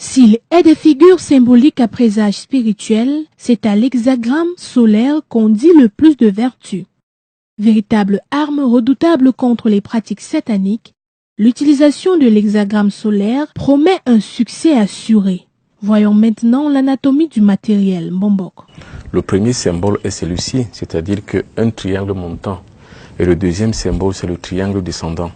S'il est des figures symboliques à présage spirituel, c'est à l'hexagramme solaire qu'on dit le plus de vertu. Véritable arme redoutable contre les pratiques sataniques, l'utilisation de l'hexagramme solaire promet un succès assuré. Voyons maintenant l'anatomie du matériel Mbombok. Le premier symbole est celui-ci, c'est-à-dire qu'un triangle montant. Et le deuxième symbole, c'est le triangle descendant.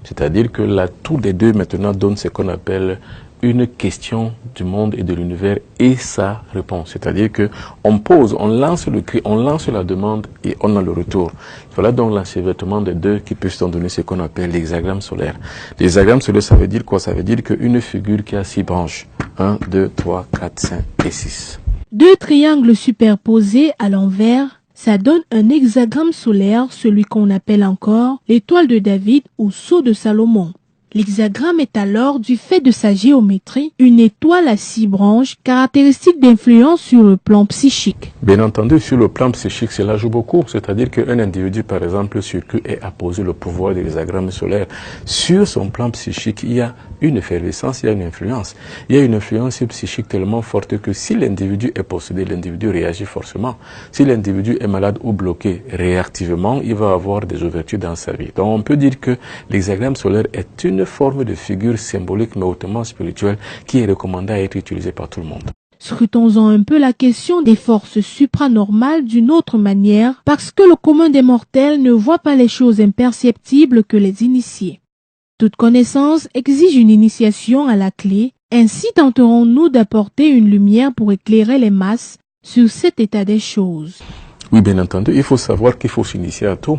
C'est-à-dire que l'atout des deux maintenant donne ce qu'on appelle une question du monde et de l'univers et sa réponse. C'est-à-dire qu'on pose, on lance le cri, on lance la demande et on a le retour. Voilà donc l'enchevêtrement des deux qui peut se donner ce qu'on appelle l'hexagramme solaire. L'hexagramme solaire, ça veut dire quoi? Ça veut dire qu'une figure qui a 6 branches. 1, 2, 3, 4, 5 et 6. Deux triangles superposés à l'envers, ça donne un hexagramme solaire, celui qu'on appelle encore l'étoile de David ou sceau de Salomon. L'hexagramme est alors, du fait de sa géométrie, une étoile à 6 branches, caractéristique d'influence sur le plan psychique. Bien entendu, sur le plan psychique, cela joue beaucoup. C'est-à-dire qu'un individu, par exemple, sur qui est apposé le pouvoir de l'hexagramme solaire, sur son plan psychique, il y a une effervescence, il y a une influence. Il y a une influence psychique tellement forte que si l'individu est possédé, l'individu réagit forcément. Si l'individu est malade ou bloqué réactivement, il va avoir des ouvertures dans sa vie. Donc on peut dire que l'hexagramme solaire est une forme de figure symbolique mais hautement spirituelle qui est recommandée à être utilisée par tout le monde. Scrutons-en un peu la question des forces supranormales d'une autre manière, parce que le commun des mortels ne voit pas les choses imperceptibles que les initiés. Toute connaissance exige une initiation à la clé, ainsi tenterons-nous d'apporter une lumière pour éclairer les masses sur cet état des choses. Oui, bien entendu, il faut savoir qu'il faut s'initier à tout.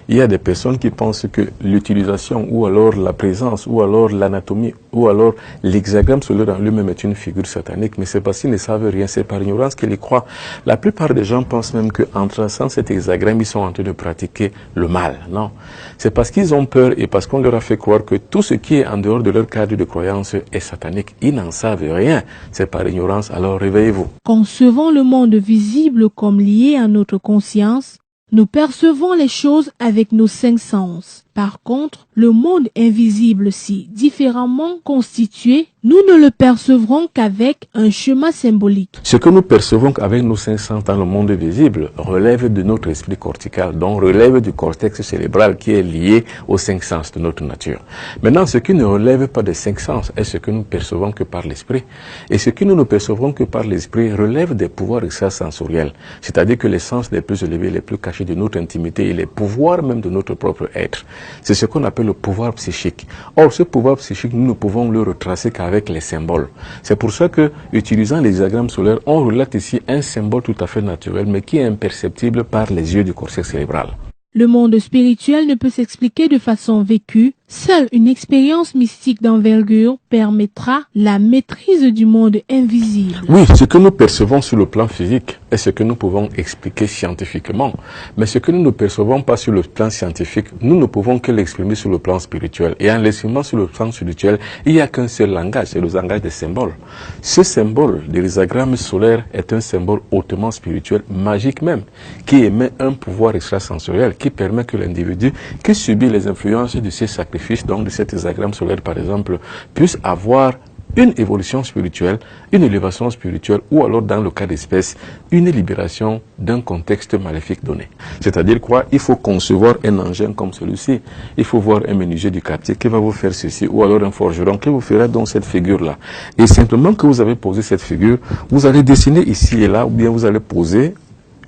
Il y a des personnes qui pensent que l'utilisation ou alors la présence ou alors l'anatomie ou alors l'hexagramme solaire en lui-même est une figure satanique, mais c'est parce qu'ils ne savent rien, c'est par ignorance qu'ils y croient. La plupart des gens pensent même qu'en traçant cet hexagramme, ils sont en train de pratiquer le mal. Non, c'est parce qu'ils ont peur et parce qu'on leur a fait croire que tout ce qui est en dehors de leur cadre de croyance est satanique. Ils n'en savent rien, c'est par ignorance, alors réveillez-vous. Concevant le monde visible comme lié à notre conscience, nous percevons les choses avec nos 5 sens. Par contre, le monde invisible si différemment constitué, nous ne le percevrons qu'avec un schéma symbolique. Ce que nous percevons avec nos 5 sens dans le monde visible relève de notre esprit cortical, donc relève du cortex cérébral qui est lié aux 5 sens de notre nature. Maintenant, ce qui ne relève pas des 5 sens est ce que nous percevons que par l'esprit. Et ce que nous ne percevons que par l'esprit relève des pouvoirs extrasensoriels, c'est-à-dire que les sens les plus élevés, les plus cachés de notre intimité et les pouvoirs même de notre propre être. C'est ce qu'on appelle le pouvoir psychique. Or, ce pouvoir psychique, nous ne pouvons le retracer qu'avec les symboles. C'est pour ça que, utilisant l'hexagramme solaire, on relate ici un symbole tout à fait naturel, mais qui est imperceptible par les yeux du cortex cérébral. Le monde spirituel ne peut s'expliquer de façon vécue. Seule une expérience mystique d'envergure permettra la maîtrise du monde invisible. Oui, ce que nous percevons sur le plan physique est ce que nous pouvons expliquer scientifiquement. Mais ce que nous ne percevons pas sur le plan scientifique, nous ne pouvons que l'exprimer sur le plan spirituel. Et en l'exprimant sur le plan spirituel, il n'y a qu'un seul langage, c'est le langage des symboles. Ce symbole de l'hexagramme solaire est un symbole hautement spirituel, magique même, qui émet un pouvoir extrasensoriel, qui permet que l'individu qui subit les influences de ces sacrifices, donc de cet hexagramme solaire par exemple, puisse avoir une évolution spirituelle, une élévation spirituelle ou alors dans le cas d'espèce, une libération d'un contexte maléfique donné. C'est-à-dire quoi? Il faut concevoir un engin comme celui-ci. Il faut voir un menuisier du quartier qui va vous faire ceci ou alors un forgeron qui vous fera donc cette figure-là. Et simplement que vous avez posé cette figure, vous allez dessiner ici et là ou bien vous allez poser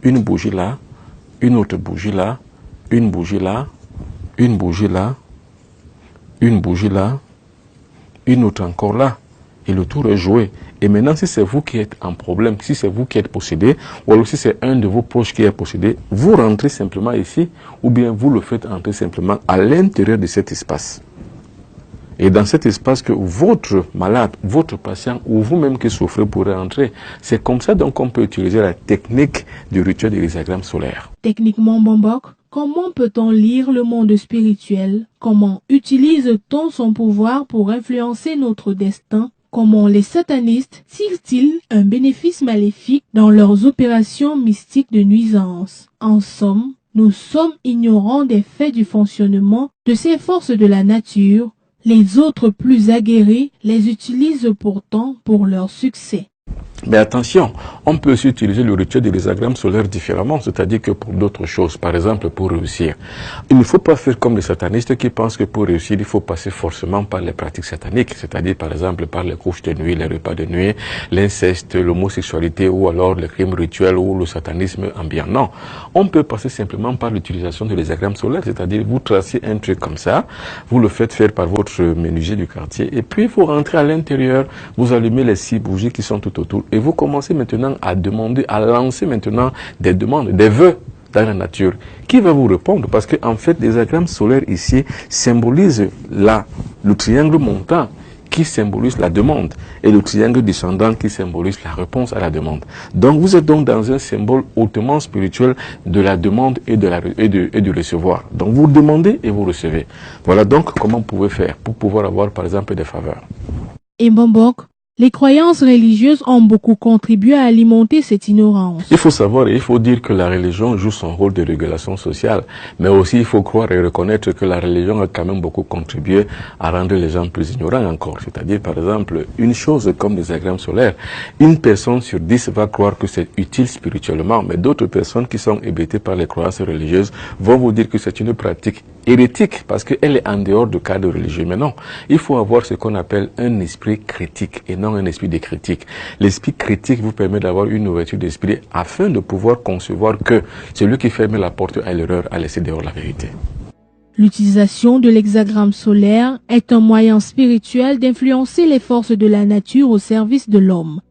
une bougie là, une autre bougie là, une bougie là, une bougie là, une bougie là, une autre encore là, et le tour est joué. Et maintenant, si c'est vous qui êtes en problème, si c'est vous qui êtes possédé, ou alors si c'est un de vos proches qui est possédé, vous rentrez simplement ici, ou bien vous le faites entrer simplement à l'intérieur de cet espace. Et dans cet espace que votre malade, votre patient ou vous-même qui souffrez pourrez entrer. C'est comme ça donc qu'on peut utiliser la technique du rituel de l'hexagramme solaire. Techniquement, Mbombok, comment peut-on lire le monde spirituel? Comment utilise-t-on son pouvoir pour influencer notre destin? Comment les satanistes tirent-ils un bénéfice maléfique dans leurs opérations mystiques de nuisance? En somme, nous sommes ignorants des faits du fonctionnement de ces forces de la nature, Les autres plus aguerris les utilisent pourtant pour leur succès. Mais attention, on peut aussi utiliser le rituel de l'hexagramme solaire différemment, c'est-à-dire que pour d'autres choses, par exemple pour réussir. Il ne faut pas faire comme les satanistes qui pensent que pour réussir, il faut passer forcément par les pratiques sataniques, c'est-à-dire par exemple par les couches de nuit, les repas de nuit, l'inceste, l'homosexualité ou alors les crimes rituels ou le satanisme ambiant. Non, on peut passer simplement par l'utilisation de l'hexagramme solaire, c'est-à-dire vous tracez un truc comme ça, vous le faites faire par votre menuisier du quartier et puis vous rentrez à l'intérieur, vous allumez les 6 bougies qui sont tout autour. Et vous commencez maintenant à demander, à lancer maintenant des demandes, des vœux dans la nature. Qui va vous répondre? Parce que en fait, les diagrammes solaires ici symbolisent le triangle montant qui symbolise la demande et le triangle descendant qui symbolise la réponse à la demande. Donc vous êtes donc dans un symbole hautement spirituel de la demande et de recevoir. Donc vous demandez et vous recevez. Voilà donc comment vous pouvez faire pour pouvoir avoir par exemple des faveurs. Et Mbok, les croyances religieuses ont beaucoup contribué à alimenter cette ignorance. Il faut savoir et il faut dire que la religion joue son rôle de régulation sociale, mais aussi il faut croire et reconnaître que la religion a quand même beaucoup contribué à rendre les gens plus ignorants encore. C'est-à-dire, par exemple, une chose comme les diagrammes solaires, une personne sur 10 va croire que c'est utile spirituellement, mais d'autres personnes qui sont hébétées par les croyances religieuses vont vous dire que c'est une pratique hérétique parce qu'elle est en dehors du cadre religieux. Mais non, il faut avoir ce qu'on appelle un esprit critique et non un esprit de critique. L'esprit critique vous permet d'avoir une ouverture d'esprit afin de pouvoir concevoir que celui qui ferme la porte à l'erreur a laissé dehors la vérité. L'utilisation de l'hexagramme solaire est un moyen spirituel d'influencer les forces de la nature au service de l'homme.